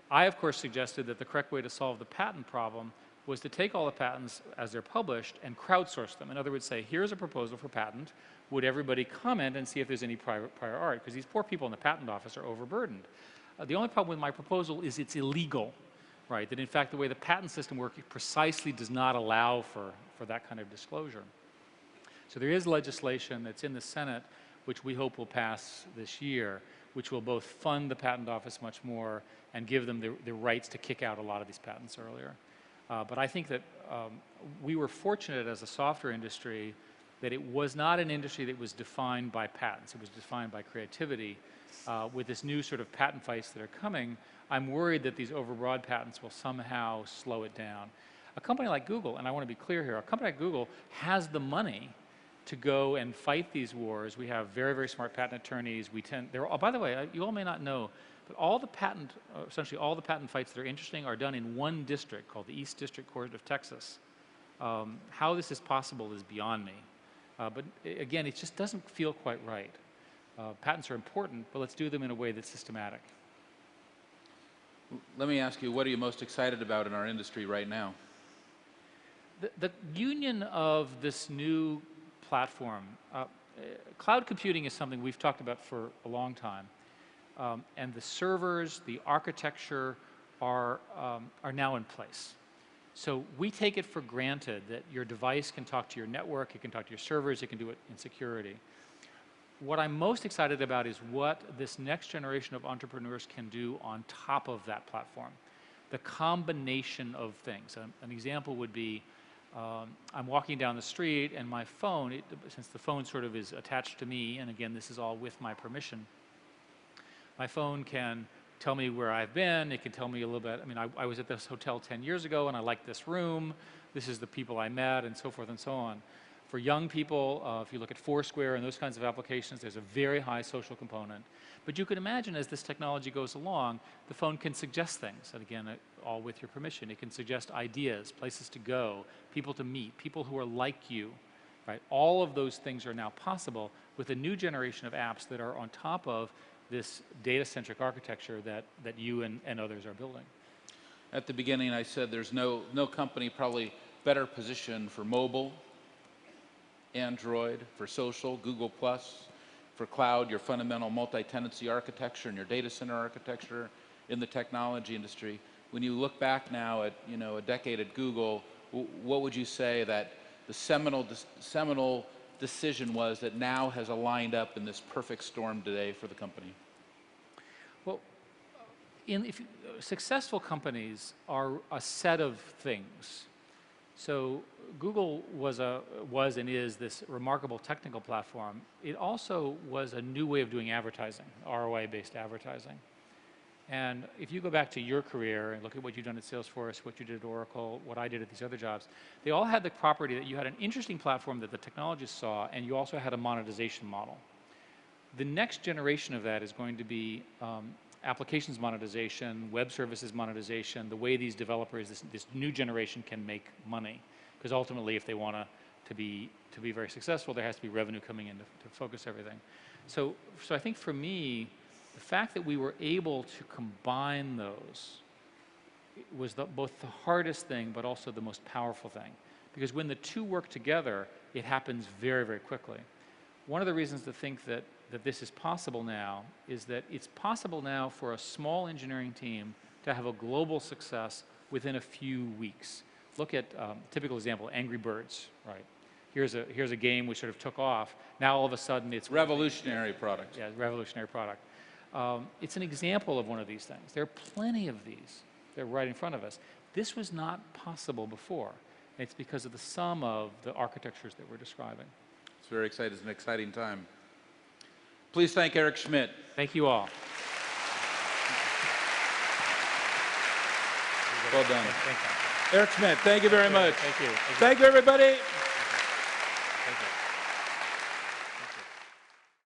I, of course, suggested that the correct way to solve the patent problem was to take all the patents as they're published and crowdsource them. In other words, say, here's a proposal for patent. Would everybody comment and see if there's any prior art? Because these poor people in the patent office are overburdened. The only problem with my proposal is it's illegal, right? That in fact, the way the patent system works precisely does not allow for that kind of disclosure. So there is legislation that's in the Senate, which we hope will pass this year, which will both fund the patent office much more and give them the rights to kick out a lot of these patents earlier. But I think that we were fortunate as a software industry that it was not an industry that was defined by patents. It was defined by creativity. With this new sort of patent fights that are coming, I'm worried that these overbroad patents will somehow slow it down. A company like Google, and I want to be clear here, a company like Google has the money to go and fight these wars. We have very, very smart patent attorneys. By the way, you all may not know, but all the essentially all the patent fights that are interesting are done in one district called the East District Court of Texas. How this is possible is beyond me. But again, it just doesn't feel quite right. Patents are important, but let's do them in a way that's systematic. Let me ask you, what are you most excited about in our industry right now? The union of this new platform. Cloud computing is something we've talked about for a long time. And the servers, the architecture are now in place. So we take it for granted that your device can talk to your network, it can talk to your servers, it can do it in security. What I'm most excited about is what this next generation of entrepreneurs can do on top of that platform. The combination of things. An example would be, I'm walking down the street and my phone, since the phone sort of is attached to me, and again, this is all with my permission, my phone can tell me where I've been, it can tell me a little bit, I mean, I was at this hotel 10 years ago and I like this room, this is the people I met, and so forth and so on. For young people, if you look at Foursquare and those kinds of applications, there's a very high social component. But you can imagine as this technology goes along, the phone can suggest things, and again, all with your permission. It can suggest ideas, places to go, people to meet, people who are like you, right? All of those things are now possible with a new generation of apps that are on top of this data-centric architecture that you and others are building. At the beginning, I said there's no company probably better positioned for mobile, Android, for social, Google+, for cloud, your fundamental multi-tenancy architecture and your data center architecture in the technology industry. When you look back now at, a decade at Google, what would you say that the seminal decision was that now has aligned up in this perfect storm today for the company? Well, successful companies are a set of things. So Google was and is this remarkable technical platform. It also was a new way of doing advertising, ROI-based advertising. And if you go back to your career and look at what you've done at Salesforce, what you did at Oracle, what I did at these other jobs, they all had the property that you had an interesting platform that the technologists saw, and you also had a monetization model. The next generation of that is going to be applications monetization, web services monetization, the way these developers, this new generation can make money. Because ultimately, if they want to be very successful, there has to be revenue coming in to focus everything. So I think for me, the fact that we were able to combine those was both the hardest thing, but also the most powerful thing. Because when the two work together, it happens very, very quickly. One of the reasons to think that this is possible now is that it's possible now for a small engineering team to have a global success within a few weeks. Look at typical example, Angry Birds, right? Here's a game we sort of took off. Now all of a sudden it's revolutionary product. Yeah, revolutionary product. It's an example of one of these things. There are plenty of these. They're right in front of us. This was not possible before. It's because of the sum of the architectures that we're describing. It's very exciting. It's an exciting time. Please thank Eric Schmidt. Thank you all. Well done. Thank you. Eric Schmidt, thank you very much. Thank you. Thank you, everybody.